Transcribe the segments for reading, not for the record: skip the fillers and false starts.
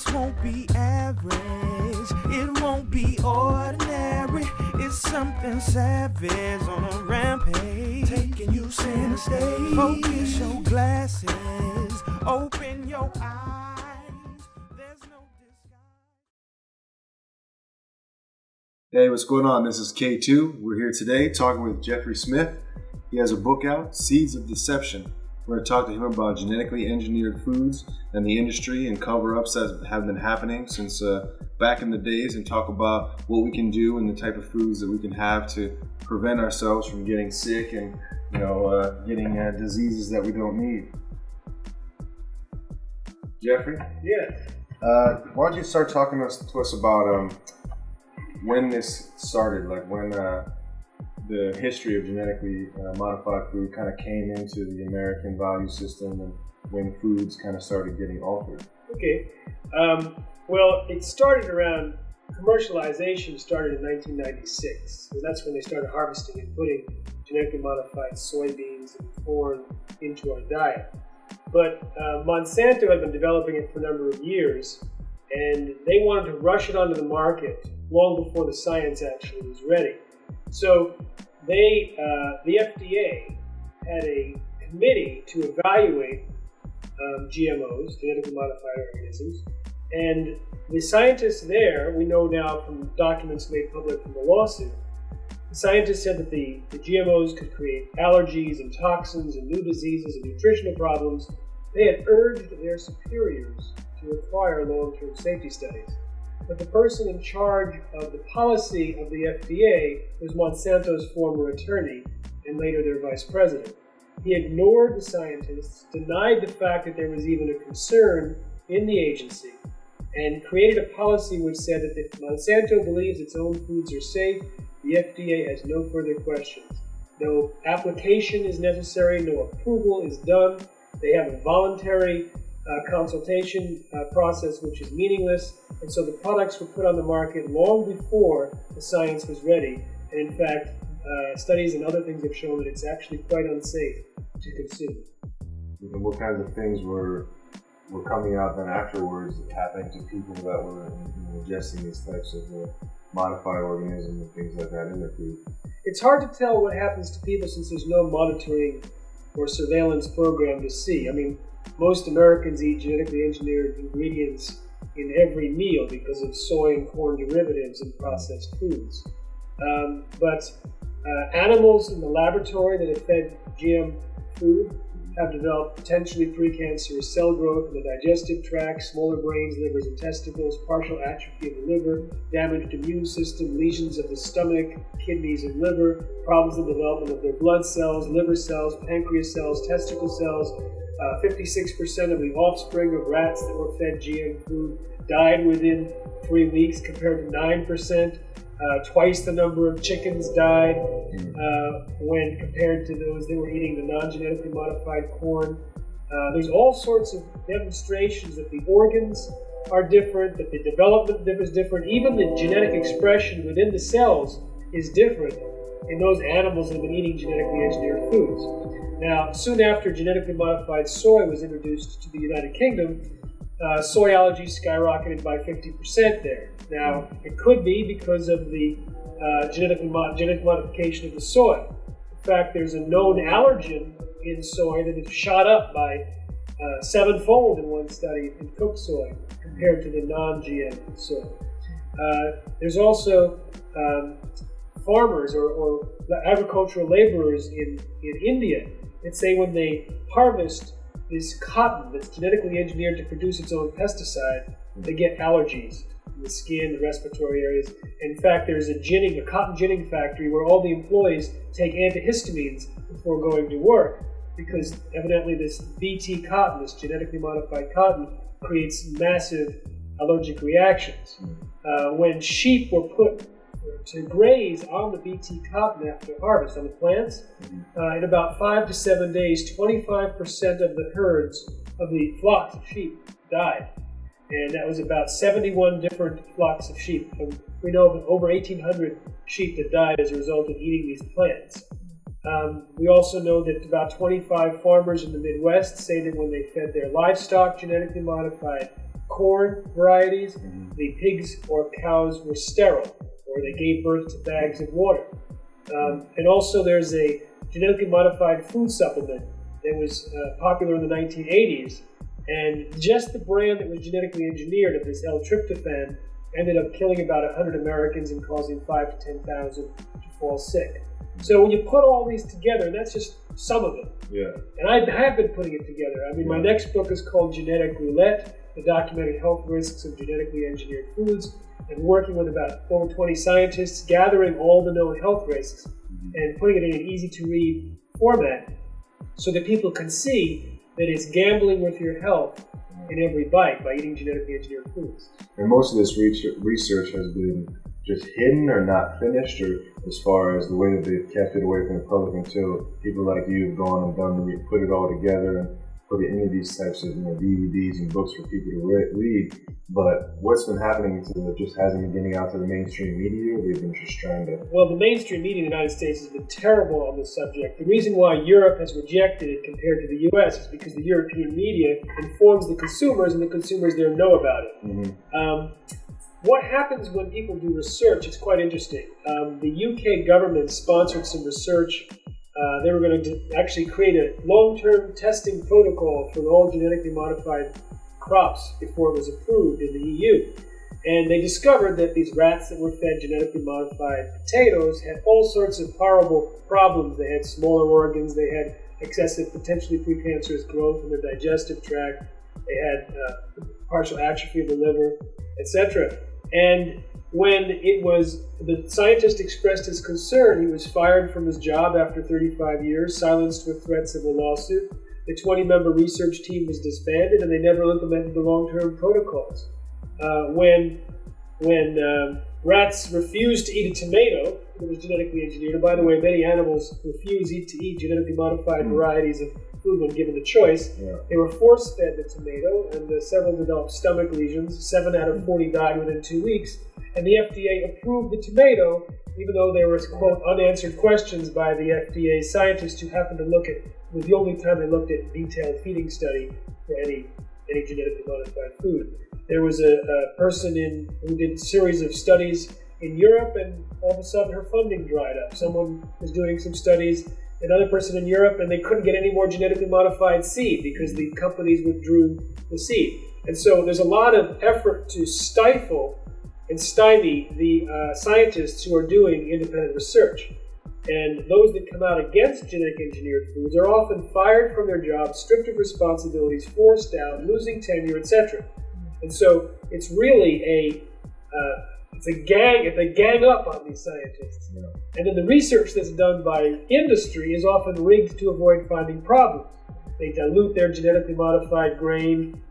This won't be average, it won't be ordinary. It's something savage on a rampage, taking you center stage. Focus your glasses, open your eyes. There's no disguise. Hey, what's going on? This is K2. We're here today talking with Jeffrey Smith. He has a book out, Seeds of Deception. We're going to talk to him about genetically engineered foods and the industry and cover-ups that have been happening since back in the days, and talk about what we can do and the type of foods that we can have to prevent ourselves from getting sick and getting diseases that we don't need. Jeffrey? Yeah. Why don't you start talking to us about when this started, like when the history of genetically modified food kind of came into the American value system, and when foods kind of started getting altered. Okay. Well, it started around, commercialization started in 1996. And that's when they started harvesting and putting genetically modified soybeans and corn into our diet. But Monsanto had been developing it for a number of years, and they wanted to rush it onto the market long before the science actually was ready. So the FDA had a committee to evaluate GMOs, genetically modified organisms, and the scientists there, we know now from documents made public from the lawsuit, the scientists said that the GMOs could create allergies and toxins and new diseases and nutritional problems. They had urged their superiors to require long-term safety studies. But the person in charge of the policy of the FDA was Monsanto's former attorney and later their vice president. He ignored the scientists, denied the fact that there was even a concern in the agency, and created a policy which said that if Monsanto believes its own foods are safe, the FDA has no further questions. No application is necessary, no approval is done. They have a voluntary consultation process which is meaningless, and so the products were put on the market long before the science was ready. And in fact, studies and other things have shown that it's actually quite unsafe to consume. And what kinds of things were coming out then afterwards, happening to people that were ingesting these types of modified organisms and things like that in their food? It's hard to tell what happens to people since there's no monitoring or surveillance program to see. I mean, most Americans eat genetically engineered ingredients in every meal because of soy and corn derivatives and processed foods. But animals in the laboratory that have fed GM food have developed potentially precancerous cell growth in the digestive tract, smaller brains, livers, and testicles, partial atrophy of the liver, damaged immune system, lesions of the stomach, kidneys, and liver, problems in the development of their blood cells, liver cells, pancreas cells, testicle cells. 56% of the offspring of rats that were fed GM food died within 3 weeks compared to 9%. Twice the number of chickens died when compared to those that were eating the non-genetically modified corn. There's all sorts of demonstrations that the organs are different, that the development is different, even the genetic expression within the cells is different in those animals that have been eating genetically engineered foods. Now, soon after genetically modified soy was introduced to the United Kingdom, soy allergies skyrocketed by 50% there. Now, it could be because of the genetic modification of the soy. In fact, there's a known allergen in soy that has shot up by 7-fold in one study in cooked soy compared to the non-GM soy. There's also farmers or agricultural laborers in India that say when they harvest this cotton that's genetically engineered to produce its own pesticide, they get allergies in the skin, the respiratory areas. In fact, there's a cotton ginning factory where all the employees take antihistamines before going to work because evidently this BT cotton, this genetically modified cotton, creates massive allergic reactions. When sheep were put to graze on the BT cotton after harvest on the plants, in about 5 to 7 days, 25% of the herds of the flocks of sheep died. And that was about 71 different flocks of sheep. And we know of over 1,800 sheep that died as a result of eating these plants. We also know that about 25 farmers in the Midwest say that when they fed their livestock genetically modified corn varieties, the pigs or cows were sterile, or they gave birth to bags of water. And also there's a genetically modified food supplement that was popular in the 1980s, and just the brand that was genetically engineered of this L-tryptophan ended up killing about 100 Americans and causing 5,000 to 10,000 to fall sick. So when you put all these together, and that's just some of them. Yeah. And I have been putting it together. I mean, my next book is called Genetic Roulette, the documented health risks of genetically engineered foods, and working with about over 20 scientists, gathering all the known health risks and putting it in an easy-to-read format so that people can see that it's gambling with your health in every bite by eating genetically engineered foods. And most of this research has been just hidden or not finished, or as far as the way that they've kept it away from the public until people like you have gone and put it all together and put it into these types of DVDs and books for people to read. But what's been happening to it just hasn't been getting out to the mainstream media, or they've been just trying to... Well, the mainstream media in the United States has been terrible on this subject. The reason why Europe has rejected it compared to the U.S. is because the European media informs the consumers, and the consumers there know about it. What happens when people do research, it's quite interesting. The UK government sponsored some research. They were going to actually create a long-term testing protocol for all genetically modified crops before it was approved in the EU. And they discovered that these rats that were fed genetically modified potatoes had all sorts of horrible problems. They had smaller organs, they had excessive, potentially precancerous growth in the digestive tract, they had partial atrophy of the liver, etc. And when the scientist expressed his concern, he was fired from his job after 35 years, silenced with threats of a lawsuit. The 20-member research team was disbanded, and they never implemented the long-term protocols. When rats refused to eat a tomato that was genetically engineered, and by the way, many animals refuse to eat genetically modified varieties of food when given the choice. They were force-fed the tomato, and several developed stomach lesions. 7 out of 40 died within 2 weeks. And the FDA approved the tomato, even though there was, quote, unanswered questions by the FDA scientists who happened to look at, it was the only time they looked at detailed feeding study for any genetically modified food. There was a person who did a series of studies in Europe, and all of a sudden her funding dried up. Someone was doing some studies, another person in Europe, and they couldn't get any more genetically modified seed because the companies withdrew the seed. And so there's a lot of effort to stifle and stymie the scientists who are doing independent research. And those that come out against genetic engineered foods are often fired from their jobs, stripped of responsibilities, forced out, losing tenure, etc. And so it's really they gang up on these scientists. And then the research that's done by industry is often rigged to avoid finding problems. They dilute their genetically modified grain,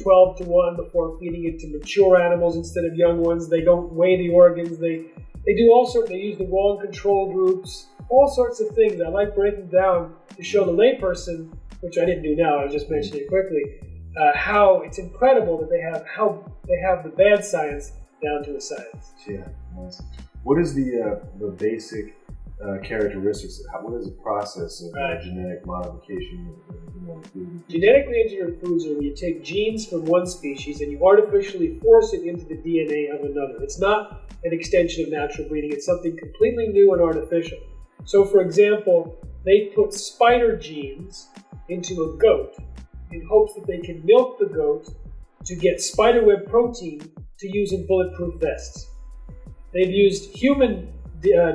12 to 1 before feeding it to mature animals instead of young ones. They don't weigh the organs. They do all sorts. They use the wrong control groups, all sorts of things. I like breaking down to show the layperson, which I didn't do now. I was just mentioning it quickly, how it's incredible that they have the bad science down to a science. Yeah. Nice. What is the basic characteristics? What is the process of genetic modification? Genetically engineered foods are when you take genes from one species and you artificially force it into the DNA of another. It's not an extension of natural breeding. It's something completely new and artificial. So, for example, they put spider genes into a goat in hopes that they can milk the goat to get spiderweb protein to use in bulletproof vests. They've used human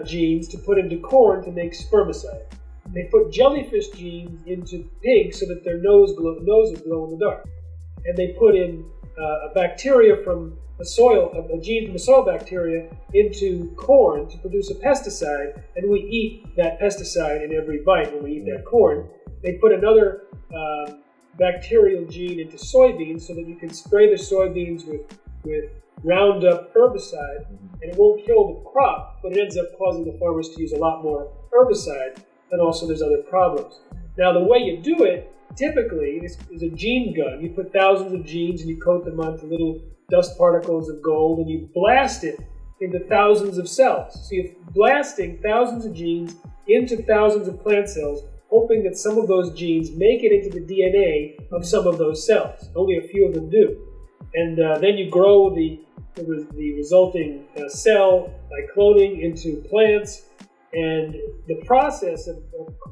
genes to put into corn to make spermicide. They put jellyfish genes into pigs so that their noses glow in the dark. And they put in a bacteria from the soil, a gene from the soil bacteria into corn to produce a pesticide, and we eat that pesticide in every bite when we eat that corn. They put another bacterial gene into soybeans so that you can spray the soybeans with Roundup herbicide, and it won't kill the crop, but it ends up causing the farmers to use a lot more herbicide, and also there's other problems. Now, the way you do it, typically, is a gene gun. You put thousands of genes and you coat them onto little dust particles of gold, and you blast it into thousands of cells. So you're blasting thousands of genes into thousands of plant cells, hoping that some of those genes make it into the DNA of some of those cells. Only a few of them do. And then you grow the resulting cell by cloning into plants. And the process of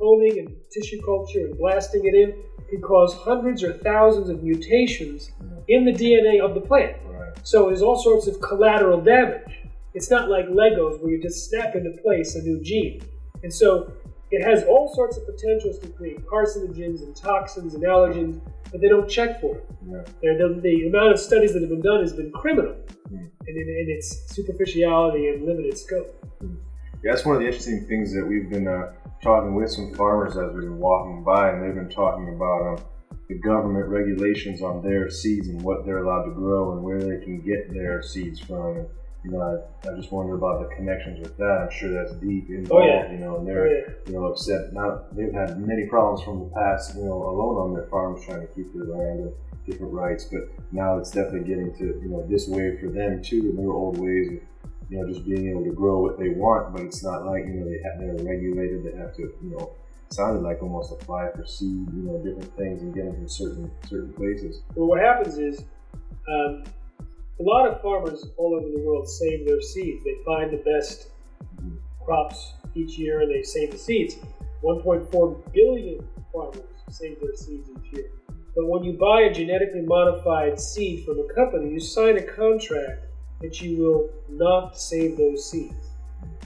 cloning and tissue culture and blasting it in can cause hundreds or thousands of mutations in the DNA of the plant. Right. So there's all sorts of collateral damage. It's not like Legos where you just snap into place a new gene. And so it has all sorts of potentials to create carcinogens and toxins and allergens, but they don't check for it. Yeah. The amount of studies that have been done has been criminal in its superficiality and limited scope. Yeah, that's one of the interesting things that we've been talking with some farmers as we've been walking by, and they've been talking about the government regulations on their seeds and what they're allowed to grow and where they can get their seeds from. And, I just wonder about the connections with that. I'm sure that's deep involved, and they're upset. They've had many problems from the past, alone on their farms trying to keep their land and different rights, but now it's definitely getting to, this way for them too, and their old ways of, just being able to grow what they want, but it's not like, they're regulated, they have to, it sounded like almost apply for seed, different things and get them from certain places. Well, what happens is, a lot of farmers all over the world save their seeds. They find the best crops each year and they save the seeds. 1.4 billion farmers save their seeds each year. But when you buy a genetically modified seed from a company, you sign a contract that you will not save those seeds.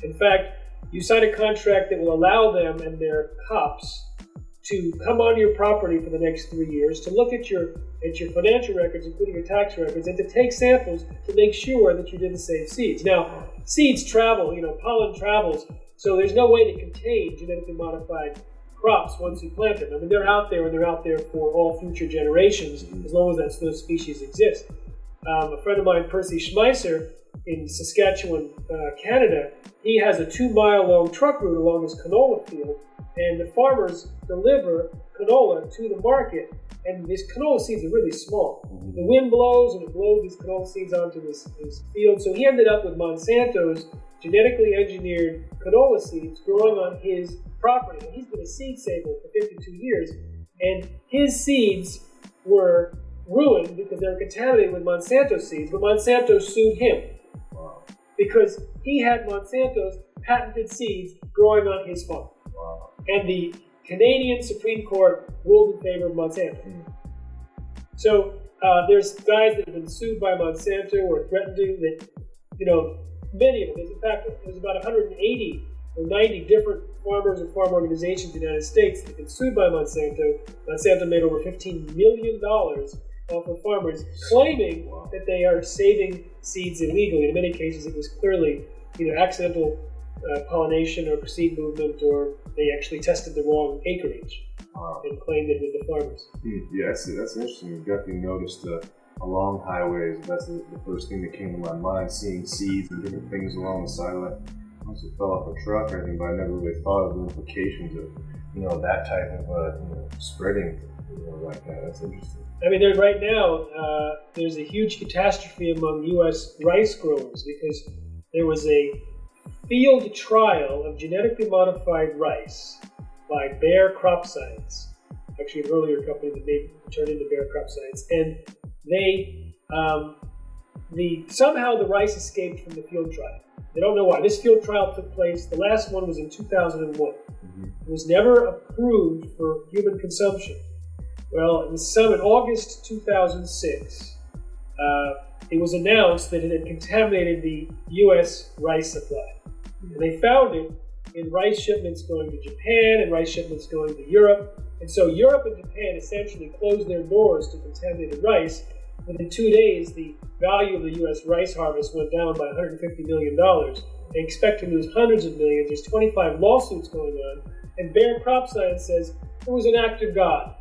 In fact, you sign a contract that will allow them and their cops to come on your property for the next 3 years, to look at your financial records, including your tax records, and to take samples to make sure that you didn't save seeds. Now, seeds travel, pollen travels, so there's no way to contain genetically modified crops once you plant them. I mean, they're out there, and they're out there for all future generations, as long as those species exist. A friend of mine, Percy Schmeisser, in Saskatchewan, Canada, he has a 2-mile-long truck route along his canola field, and the farmers deliver canola to the market, and these canola seeds are really small. The wind blows, and it blows these canola seeds onto his field, so he ended up with Monsanto's genetically engineered canola seeds growing on his property. And he's been a seed saver for 52 years, and his seeds were ruined because they were contaminated with Monsanto seeds, but Monsanto sued him because he had Monsanto's patented seeds growing on his farm. And the Canadian Supreme Court ruled in favor of Monsanto. So there's guys that have been sued by Monsanto or threatened to, that, many of them. In fact, there's about 180 or 90 different farmers and farm organizations in the United States that have been sued by Monsanto. Monsanto made over $15 million off of farmers, claiming that they are saving seeds illegally. In many cases, it was clearly either accidental pollination or seed movement, or they actually tested the wrong acreage and claimed it was the farmers. Yeah, that's interesting. We've definitely noticed along highways. That's the first thing that came to my mind, seeing seeds and different things along the sideline. Once it fell off a truck or anything, but I never really thought of the implications of, that type of spreading, like that. That's interesting. I mean, right now, there's a huge catastrophe among U.S. rice growers because there was a field trial of genetically modified rice by Bayer Crop Science, actually an earlier company that turned into Bayer Crop Science, and they somehow the rice escaped from the field trial. They don't know why. This field trial took place. The last one was in 2001. It was never approved for human consumption. Well, in August 2006, it was announced that it had contaminated the U.S. rice supply. And they found it in rice shipments going to Japan and rice shipments going to Europe. And so Europe and Japan essentially closed their doors to contaminated rice. Within 2 days, the value of the U.S. rice harvest went down by $150 million. They expect to lose hundreds of millions. There's 25 lawsuits going on. And Bayer Crop Science says it was an act of God.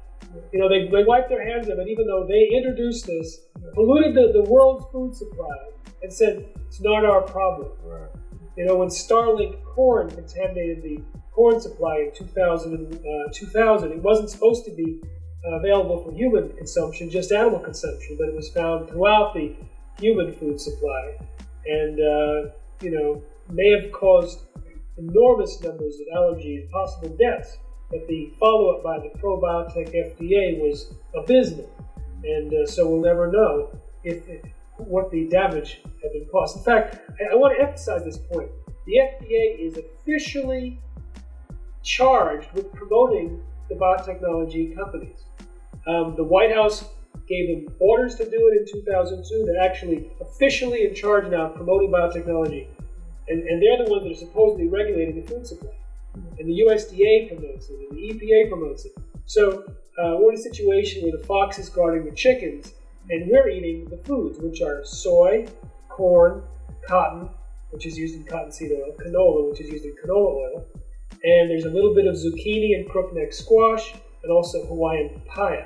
They wiped their hands of it, even though they introduced this, polluted the world's food supply, and said it's not our problem. Right. When Starlink corn contaminated the corn supply in 2000, it wasn't supposed to be available for human consumption, just animal consumption, but it was found throughout the human food supply, and may have caused enormous numbers of allergy and possible deaths. But the follow-up by the pro-biotech FDA was abysmal, and so we'll never know. what the damage had been caused. In fact, I want to emphasize this point. The FDA is officially charged with promoting the biotechnology companies. The White House gave them orders to do it in 2002. They're actually officially in charge now of promoting biotechnology. And they're the ones that are supposedly regulating the food supply. And the USDA promotes it, and the EPA promotes it. So we're in a situation where the fox is guarding the chickens, and we're eating the foods, which are soy, corn, cotton, which is used in cottonseed oil, canola, which is used in canola oil, and there's a little bit of zucchini and crookneck squash, and also Hawaiian papaya,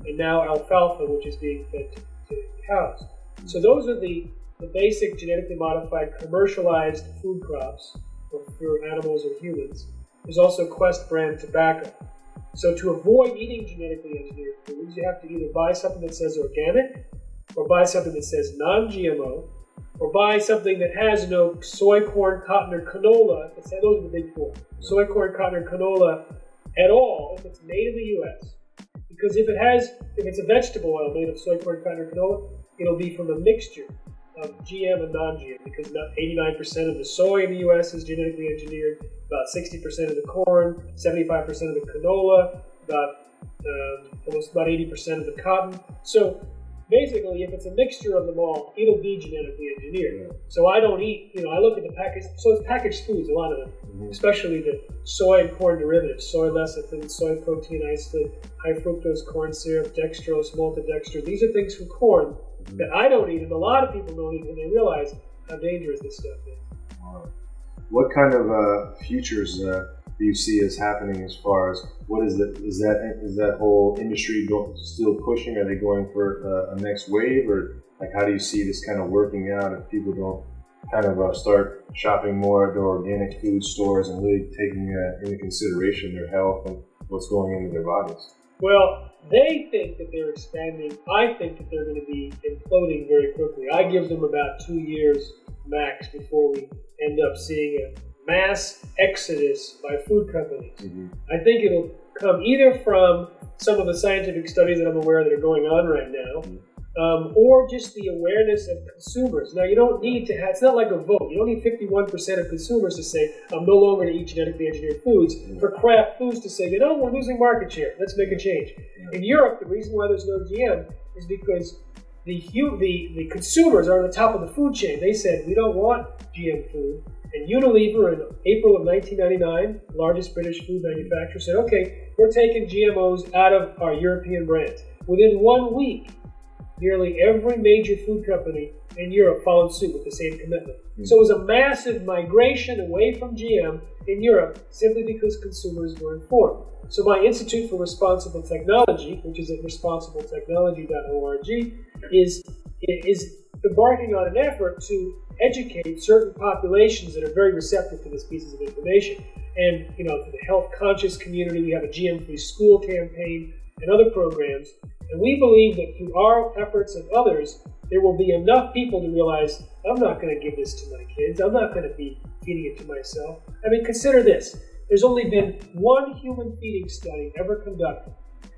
and now alfalfa, which is being fed to cows. So those are the basic genetically modified commercialized food crops for animals or humans. There's also Quest brand tobacco. So to avoid eating genetically engineered foods, you have to either buy something that says organic, or buy something that says non-GMO, or buy something that has no soy, corn, cotton, or canola. Those are the big four. Soy, corn, cotton, or canola at all if it's made in the U.S. Because if it's a vegetable oil made of soy, corn, cotton, or canola, it'll be from a mixture of GM and non-GM, because 89% of the soy in the U.S. is genetically engineered, about 60% of the corn, 75% of the canola, almost about 80% of the cotton. So basically, if it's a mixture of them all, it'll be genetically engineered. So I don't eat, I look at the package, so it's packaged foods, a lot of them, especially the soy and corn derivatives, soy lecithin, soy protein isolate, high fructose corn syrup, dextrose, maltodextrin. These are things from corn that I don't eat, and a lot of people don't eat when they realize how dangerous this stuff is. Wow. What kind of futures do you see as happening as far as what is that whole industry still pushing? Are they going for a next wave, or like how do you see this kind of working out if people don't kind of start shopping more at the organic food stores and really taking into consideration their health and what's going into their bodies? Well, they think that they're expanding. I think that they're going to be imploding very quickly. I give them about 2 years max before we end up seeing a mass exodus by food companies. I think it'll come either from some of the scientific studies that I'm aware that are going on right now, or just the awareness of consumers. Now, you don't need to have, it's not like a vote. You don't need 51% of consumers to say, I'm no longer going to eat genetically engineered foods, for Kraft Foods to say, we're losing market share. Let's make a change. In Europe, the reason why there's no GM is because the consumers are on the top of the food chain. They said, we don't want GM food. And Unilever, in April of 1999, largest British food manufacturer, said, okay, we're taking GMOs out of our European brands. Within 1 week, nearly every major food company in Europe followed suit with the same commitment. So it was a massive migration away from GM in Europe simply because consumers were informed. So my Institute for Responsible Technology, which is at responsibletechnology.org, is embarking on an effort to educate certain populations that are very receptive to these pieces of information. And, for the health conscious community, we have a GM-free school campaign and other programs. And we believe that through our efforts and others, there will be enough people to realize, I'm not going to give this to my kids. I'm not going to be feeding it to myself. I mean, consider this. There's only been one human feeding study ever conducted,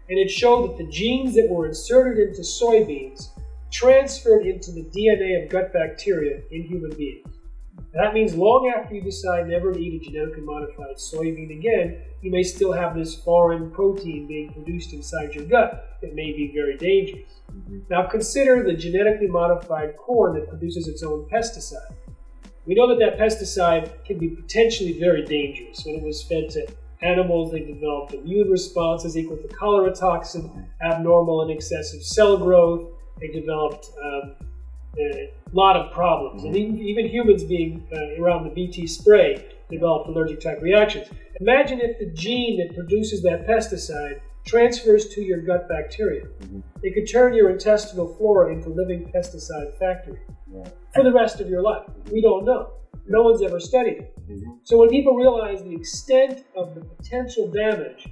and it showed that the genes that were inserted into soybeans transferred into the DNA of gut bacteria in human beings. That means long after you decide never to eat a genetically modified soybean again, you may still have this foreign protein being produced inside your gut that may be very dangerous. Now consider the genetically modified corn that produces its own pesticide. We know that pesticide can be potentially very dangerous. When it was fed to animals, they developed immune responses equal to cholera toxin, abnormal and excessive cell growth. They developed a lot of problems. And even humans being around the BT spray developed allergic type reactions. Imagine if the gene that produces that pesticide transfers to your gut bacteria. It could turn your intestinal flora into living pesticide factory for the rest of your life. We don't know. No one's ever studied it. So when people realize the extent of the potential damage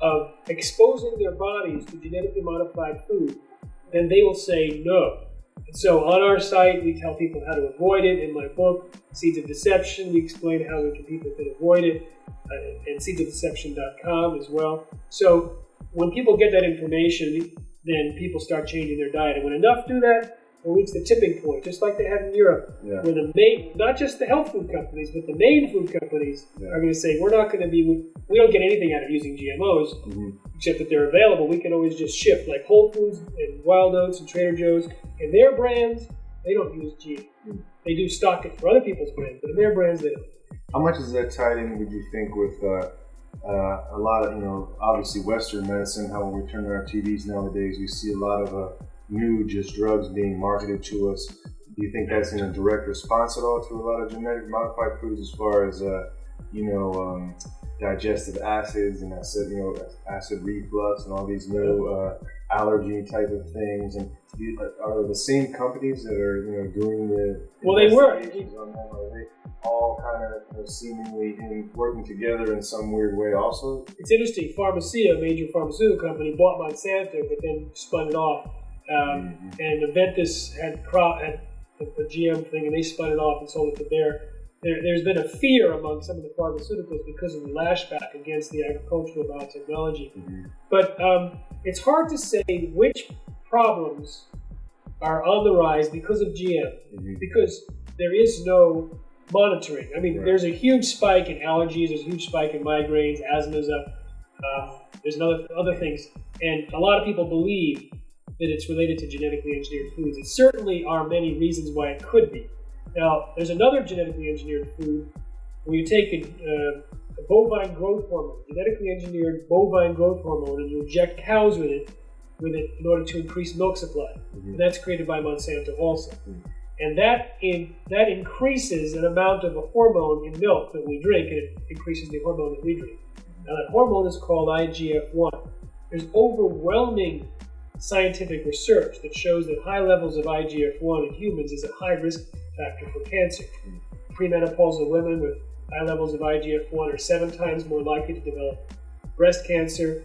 of exposing their bodies to genetically modified food, then they will say no. And so on our site, we tell people how to avoid it. In my book, Seeds of Deception, we explain how people can avoid it, and seedsofdeception.com as well. So when people get that information, then people start changing their diet. And when enough do that, will reach the tipping point, just like they have in Europe, where the main, not just the health food companies, but the main food companies are going to say, we don't get anything out of using GMOs, except that they're available. We can always just shift, like Whole Foods and Wild Oats and Trader Joe's, and their brands, they don't use GMO. They do stock it for other people's brands, but in their brands, they don't. How much is that tied in, would you think, with a lot of, obviously Western medicine, how when we turn on our TVs nowadays, we see a lot of new just drugs being marketed to us. Do you think that's in a direct response at all to a lot of genetic modified foods as far as, digestive acids and acid reflux and all these new allergy type of things? And are the same companies that are doing the investigations on them, are they all kind of seemingly working together in some weird way also? It's interesting. Pharmacia, a major pharmaceutical company, bought Monsanto, but then spun it off. And Aventis had a GM thing, and they spun it off and sold it to Bayer. There's been a fear among some of the pharmaceuticals because of the lashback against the agricultural biotechnology. But it's hard to say which problems are on the rise because of GM, because there is no monitoring. I mean, there's a huge spike in allergies, there's a huge spike in migraines, asthma's up, there's other things, and a lot of people believe that it's related to genetically engineered foods. There certainly are many reasons why it could be. Now, there's another genetically engineered food where you take a bovine growth hormone, genetically engineered bovine growth hormone, and you inject cows with it in order to increase milk supply. And that's created by Monsanto also. And that increases an amount of a hormone in milk that we drink, and it increases the hormone that we drink. Now, that hormone is called IGF-1. There's overwhelming scientific research that shows that high levels of IGF-1 in humans is a high risk factor for cancer. Premenopausal women with high levels of IGF-1 are 7 times more likely to develop breast cancer.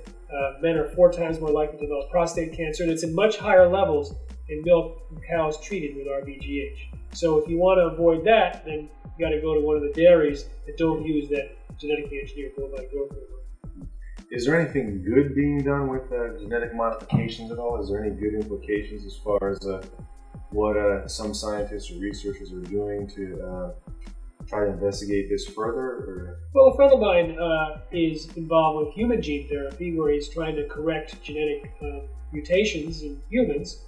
Men are 4 times more likely to develop prostate cancer, and it's in much higher levels in milk from cows treated with RBGH. So if you want to avoid that, then you got to go to one of the dairies that don't use that genetically engineered bovine growth hormone. Is there anything good being done with genetic modifications at all? Is there any good implications as far as what some scientists or researchers are doing to try to investigate this further? Or? Well, a friend of mine is involved with human gene therapy, where he's trying to correct genetic mutations in humans.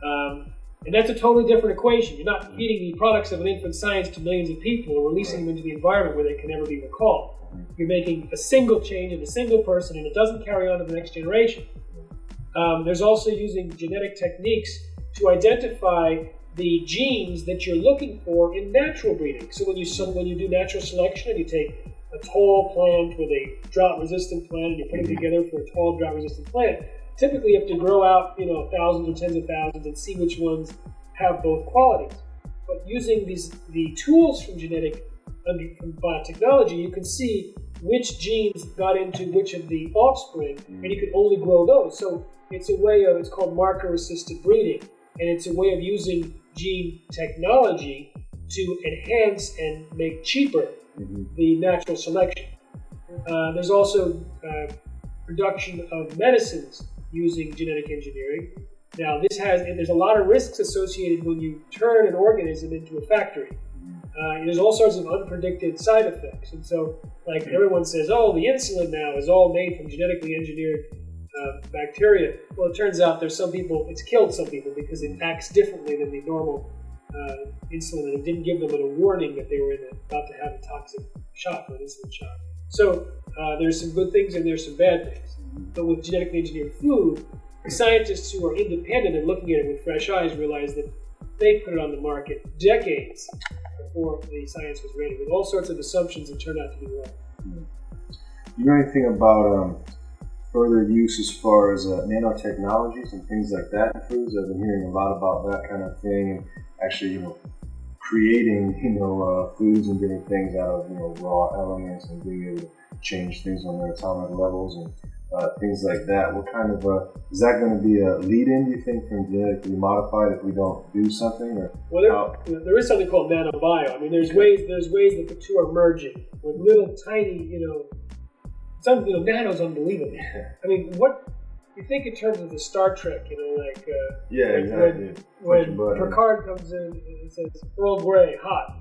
And that's a totally different equation. You're not feeding the products of an infant science to millions of people or releasing them into the environment where they can never be recalled. You're making a single change in a single person, and it doesn't carry on to the next generation. There's also using genetic techniques to identify the genes that you're looking for in natural breeding. So when you do natural selection and you take a tall plant with a drought-resistant plant and you put them together for a tall drought-resistant plant, typically you have to grow out, thousands or tens of thousands and see which ones have both qualities. But using the tools from from biotechnology, you can see which genes got into which of the offspring, and you can only grow those. So it's it's called marker-assisted breeding, and it's a way of using gene technology to enhance and make cheaper the natural selection. There's also production of medicines using genetic engineering. Now, there's a lot of risks associated when you turn an organism into a factory. There's all sorts of unpredicted side effects. And so, like everyone says, the insulin now is all made from genetically engineered bacteria. Well, it turns out it's killed some people because it acts differently than the normal insulin, and it didn't give them a warning that they were about to have a toxic shock or an insulin shock. So there's some good things and there's some bad things. But with genetically engineered food, the scientists who are independent and looking at it with fresh eyes realize that they put it on the market decades before the science was ready, with all sorts of assumptions that turned out to be wrong. You know anything about further use as far as nanotechnologies and things like that in foods? I've been hearing a lot about that kind of thing, and actually, creating, foods and getting things out of, raw elements and being able to change things on their atomic levels and things like that. What kind of is that going to be a lead-in, do you think, from genetically modified if we don't do something? Or there is something called nanobio. I mean, there's ways that the two are merging with little tiny, nano's unbelievable. I mean, you think in terms of the Star Trek, like exactly. when Picard comes in and says Earl Grey hot,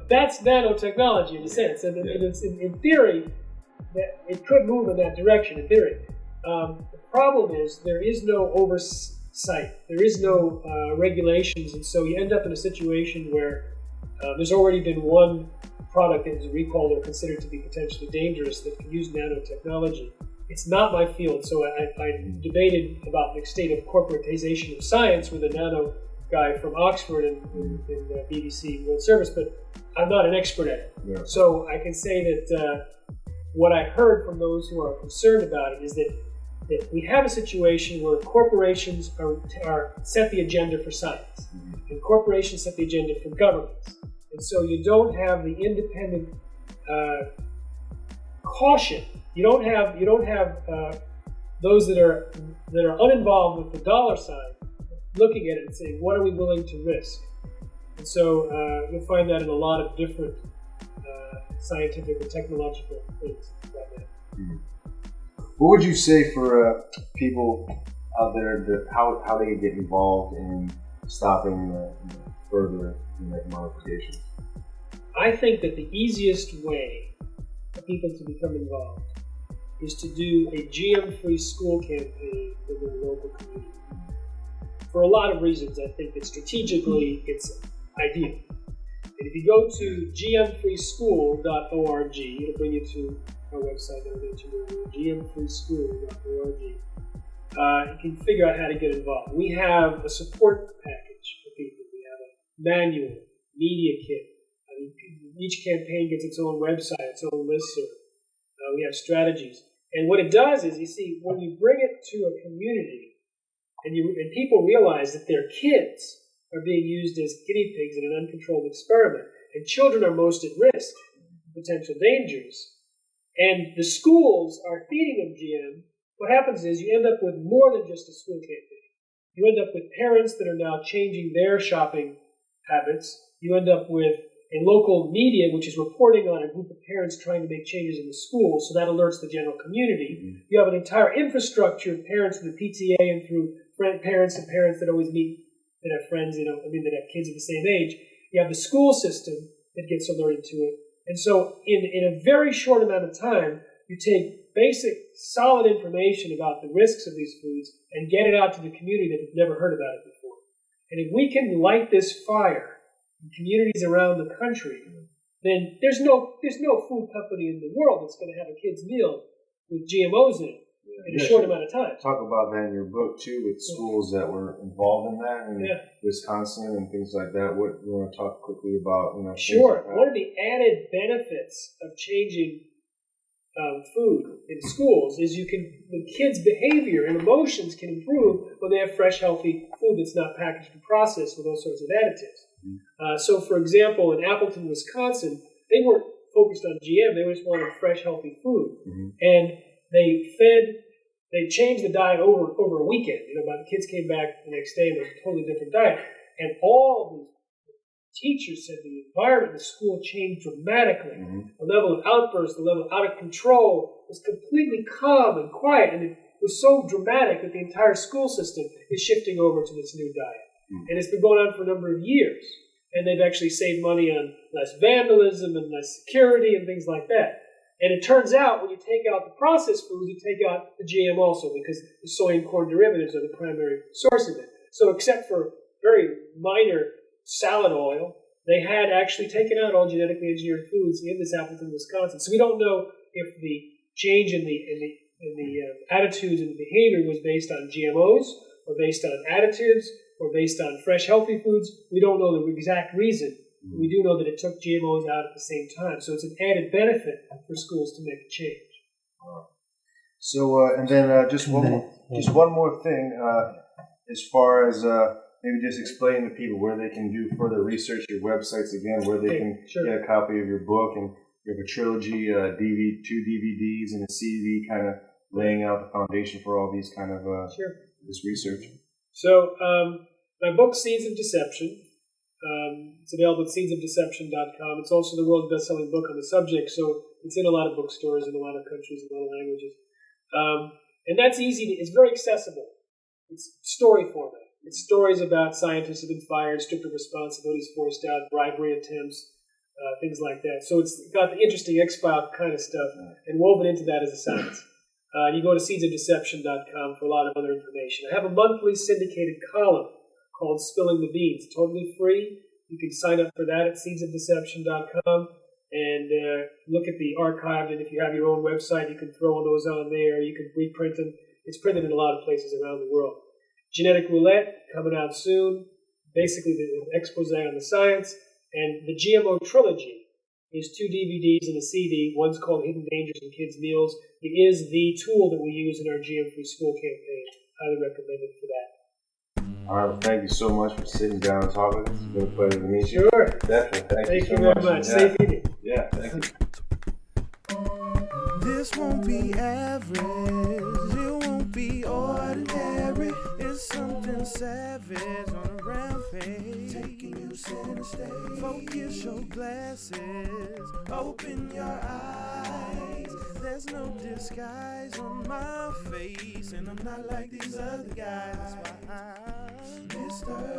that's nanotechnology in a sense, and it's in theory that it could move in that direction. In theory, the problem is there is no oversight, there is no regulations, and so you end up in a situation where there's already been one product that is recalled or considered to be potentially dangerous that can use nanotechnology. It's not my field, so I debated about the state of corporatization of science with a nano guy from Oxford in BBC World Service, but I'm not an expert at it. Yeah. So I can say that what I heard from those who are concerned about it is that we have a situation where corporations are set the agenda for science, and corporations set the agenda for governments. And so you don't have the independent caution. You don't have those that are uninvolved with the dollar sign looking at it and saying, what are we willing to risk? And so you'll find that in a lot of different scientific and technological things right now. Mm-hmm. What would you say for people out there how they get involved in stopping further genetic modifications? I think that the easiest way for people to become involved is to do a GM-free school campaign in their local community. For a lot of reasons, I think that strategically it's ideal. And if you go to gmfreeschool.org, it'll bring you to our website that I mentioned earlier, gmfreeschool.org. You can figure out how to get involved. We have a support package for people. We have a manual, media kit. Each campaign gets its own website, its own listserv. We have strategies. And what it does is, you see, when you bring it to a community and people realize that their kids are being used as guinea pigs in an uncontrolled experiment, and children are most at risk of potential dangers, and the schools are feeding them GM, what happens is you end up with more than just a school campaign. You end up with parents that are now changing their shopping habits. You end up with a local media which is reporting on a group of parents trying to make changes in the school, so that alerts the general community. Mm-hmm. You have an entire infrastructure of parents through the PTA and through parents and parents that always meet, that have friends, that have kids of the same age. You have the school system that gets alerted to it. And so in a very short amount of time, you take basic, solid information about the risks of these foods and get it out to the community that has never heard about it before. And if we can light this fire in communities around the country, then there's no food company in the world that's going to have a kid's meal with GMOs in it in a short amount of time. Talk about that in your book too, with schools that were involved in that in Wisconsin and things like that. What you want to talk quickly about? Sure. One of the added benefits of changing food in schools is the kids' behavior and emotions can improve when they have fresh, healthy food that's not packaged and processed with all sorts of additives. Mm-hmm. So, for example, in Appleton, Wisconsin, they weren't focused on GM; they just wanted fresh, healthy food, mm-hmm. and they changed the diet over a weekend. The kids came back the next day and it was a totally different diet, and all the teachers said the environment in the school changed dramatically. Mm-hmm. The level of outbursts, the level of out of control was completely calm and quiet, and it was so dramatic that the entire school system is shifting over to this new diet. Mm-hmm. And it's been going on for a number of years, and they've actually saved money on less vandalism and less security and things like that. And it turns out when you take out the processed foods, you take out the GM also, because the soy and corn derivatives are the primary source of it. So except for very minor salad oil, they had actually taken out all genetically engineered foods in this Appleton, Wisconsin. So we don't know if the change in the attitudes and the behavior was based on GMOs or based on additives or based on fresh, healthy foods. We don't know the exact reason. We do know that it took GMOs out at the same time. So it's an added benefit for schools to make a change. So, and then just one more thing, as far as maybe just explain to people where they can do further research, your websites again, where they can get a copy of your book, and you have a trilogy, 2 DVDs and a CD, kind of laying out the foundation for all these kind of this research. So my book, Seeds of Deception, it's available at seedsofdeception.com. It's also the world's best-selling book on the subject, so it's in a lot of bookstores in a lot of countries, in a lot of languages. And that's easy. It's very accessible. It's story format. It's stories about scientists who've been fired, stricter responsibilities forced out, bribery attempts, things like that. So it's got the interesting X-File kind of stuff, and woven into that is the science. You go to seedsofdeception.com for a lot of other information. I have a monthly syndicated column called Spilling the Beans, totally free. You can sign up for that at seedsofdeception.com and look at the archive. And if you have your own website, you can throw those on there. You can reprint them. It's printed in a lot of places around the world. Genetic Roulette, coming out soon. Basically, the expose on the science. And the GMO trilogy is 2 DVDs and a CD. One's called Hidden Dangers in Kids' Meals. It is the tool that we use in our GM-free school campaign. Highly recommend it for that. All right, well, thank you so much for sitting down and talking with us. It's been a pleasure to meet you. Sure. Definitely. Thank you very much. Safe eating. Yeah, thank you. This won't be average, it won't be ordinary. It's something savage on a rampage. Taking you center stage. Focus your glasses, open your eyes. There's no disguise on my face, and I'm not like these other guys. That's why I'm Mr.